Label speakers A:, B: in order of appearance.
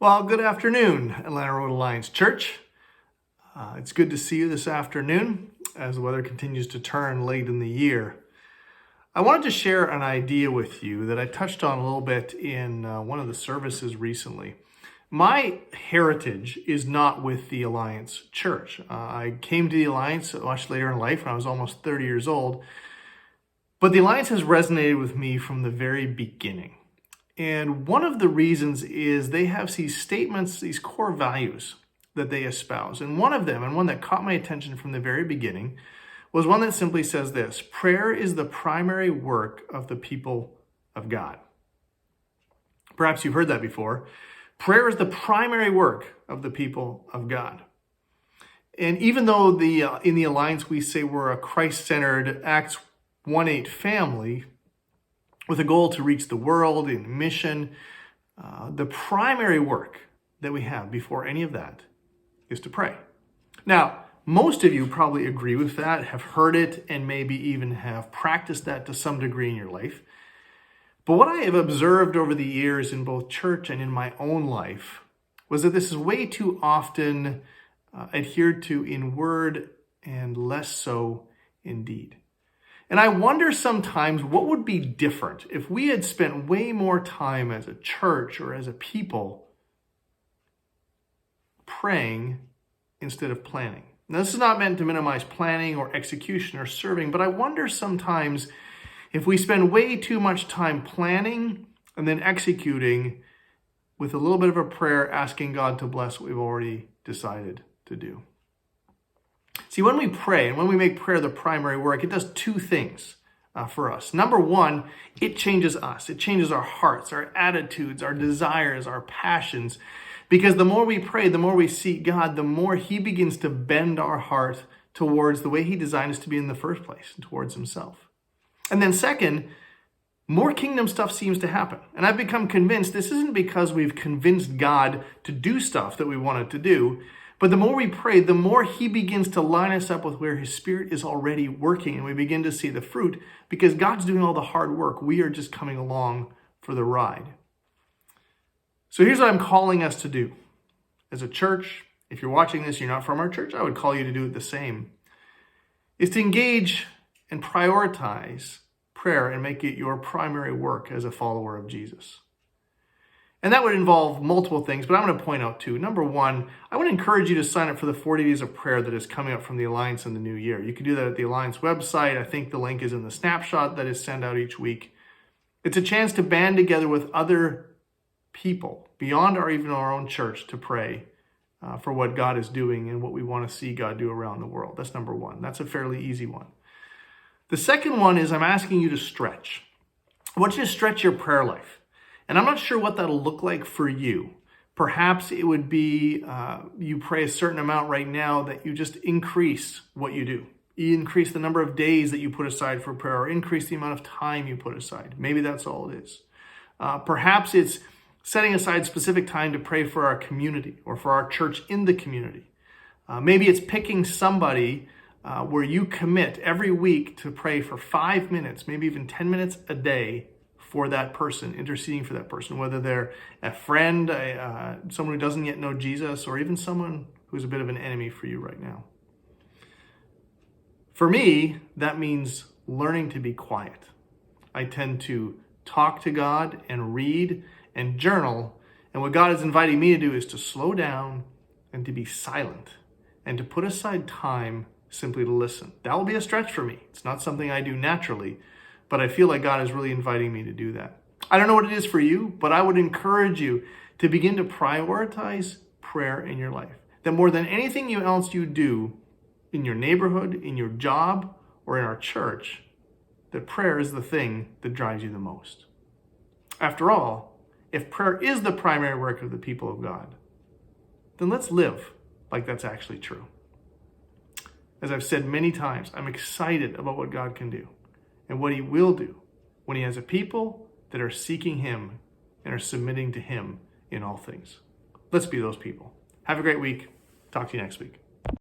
A: Well, good afternoon, Atlanta Road Alliance Church. It's good to see you this afternoon as the weather continues to turn late in the year. I wanted to share an idea with you that I touched on a little bit in one of the services recently. My heritage is not with the Alliance Church. I came to the Alliance much later in life when I was almost 30 years old, but the Alliance has resonated with me from the very beginning. And one of the reasons is they have these statements, these core values that they espouse. And one of them, and one that caught my attention from the very beginning, was one that simply says this: prayer is the primary work of the people of God. Perhaps you've heard that before. Prayer is the primary work of the people of God. And even though in the Alliance we say we're a Christ-centered Acts 1:8 family, with a goal to reach the world in mission, the primary work that we have before any of that is to pray. Now, most of you probably agree with that, have heard it, and maybe even have practiced that to some degree in your life. But what I have observed over the years in both church and in my own life was that this is way too often adhered to in word and less so in deed. And I wonder sometimes what would be different if we had spent way more time as a church or as a people praying instead of planning. Now, this is not meant to minimize planning or execution or serving, but I wonder sometimes if we spend way too much time planning and then executing with a little bit of a prayer asking God to bless what we've already decided to do. See, when we pray and when we make prayer the primary work, it does two things for us. Number one, it changes us. It changes our hearts, our attitudes, our desires, our passions. Because the more we pray, the more we seek God, the more He begins to bend our heart towards the way He designed us to be in the first place, towards Himself. And then second, more kingdom stuff seems to happen. And I've become convinced this isn't because we've convinced God to do stuff that we wanted to do, but the more we pray, the more He begins to line us up with where His Spirit is already working, and we begin to see the fruit because God's doing all the hard work. We are just coming along for the ride. So here's what I'm calling us to do. As a church, if you're watching this, you're not from our church, I would call you to do it the same, is to engage and prioritize prayer and make it your primary work as a follower of Jesus. And that would involve multiple things, but I'm going to point out two. Number one, I want to encourage you to sign up for the 40 Days of Prayer that is coming up from the Alliance in the new year. You can do that at the Alliance website. I think the link is in the snapshot that is sent out each week. It's a chance to band together with other people beyond even our own church to pray for what God is doing and what we want to see God do around the world. That's number one. That's a fairly easy one. The second one is I'm asking you to stretch. I want you to stretch your prayer life. And I'm not sure what that'll look like for you. Perhaps it would be you pray a certain amount right now that you just increase what you do. You increase the number of days that you put aside for prayer, or increase the amount of time you put aside. Maybe that's all it is. Perhaps it's setting aside specific time to pray for our community or for our church in the community. Maybe it's picking somebody where you commit every week to pray for 5 minutes, maybe even 10 minutes a day for that person, interceding for that person, whether they're a friend, someone who doesn't yet know Jesus, or even someone who's a bit of an enemy for you right now. For me, that means learning to be quiet. I tend to talk to God and read and journal, and what God is inviting me to do is to slow down and to be silent and to put aside time simply to listen. That will be a stretch for me. It's not something I do naturally, but I feel like God is really inviting me to do that. I don't know what it is for you, but I would encourage you to begin to prioritize prayer in your life. That more than anything else you do in your neighborhood, in your job, or in our church, that prayer is the thing that drives you the most. After all, if prayer is the primary work of the people of God, then let's live like that's actually true. As I've said many times, I'm excited about what God can do and what He will do when He has a people that are seeking Him and are submitting to Him in all things. Let's be those people. Have a great week. Talk to you next week.